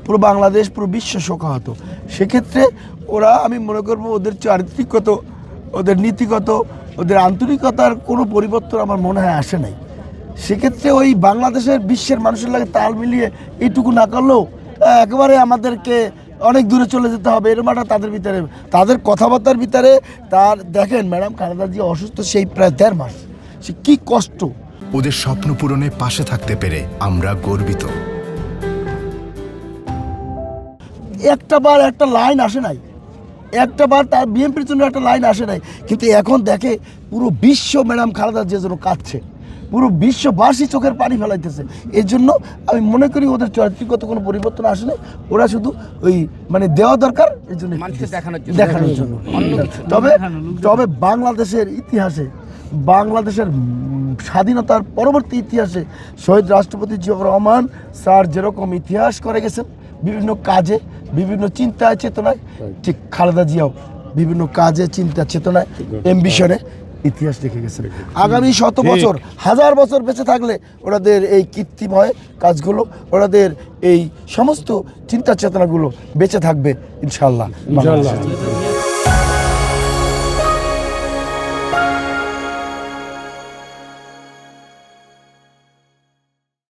পুরো বাংলাদেশ পুরো বিশ্ব শোকাহত। সেক্ষেত্রে ওরা আমি মনে করবো ওদের চারিত্রিকগত, ওদের নীতিগত, ওদের আন্তরিকতার কোনো পরিবর্তন আমার মনে হয় আসে নাই। সেক্ষেত্রে ওই বাংলাদেশের বিশ্বের মানুষের লাগে তাল মিলিয়ে এইটুকু না করলেও একেবারে আমাদেরকে অনেক দূরে চলে যেতে হবে এরকম একটা তাদের ভিতরে, তাদের কথাবার্তার ভিতরে তার দেখেন ম্যাডাম খালেদা জিয়া অসুস্থ সেই প্রায় 1.5 মাস, সে কী কষ্ট। ওদের স্বপ্ন পূরণে পাশে থাকতে পেরে আমরা গর্বিত। একটা বার একটা লাইন আসে নাই, একটা বার তার বিএনপির জন্য একটা লাইন আসে নাই, কিন্তু এখন দেখে পুরো বিশ্ব ম্যাডাম খালেদা জিয়ার জন্য কাঁদছে, পুরো বিশ্ববাসী চোখের পানি ফেলাইতেছে। এই জন্য আমি মনে করি ওদের চারিত্রিকগত কোনো পরিবর্তন আসে নাই, ওরা শুধু ওই মানে দেওয়া দরকার এই জন্য দেখানোর জন্য। তবে বাংলাদেশের ইতিহাসে, বাংলাদেশের স্বাধীনতার পরবর্তী ইতিহাসে শহীদ রাষ্ট্রপতি জিয়াউর রহমান স্যার যেরকম ইতিহাস করে গেছেন বিভিন্ন কাজে, বিভিন্ন চিন্তায় চেতনায়, ঠিক খালেদা জিয়াও বিভিন্ন কাজে চিন্তা চেতনায় অ্যাম্বিশনে ইতিহাস লিখে গেছেন। আগামী 100 বছর 1000 বছর বেঁচে থাকলে ওনাদের এই কীর্তিময় কাজগুলো, ওনাদের এই সমস্ত চিন্তা চেতনাগুলো বেঁচে থাকবে ইনশাআল্লাহ।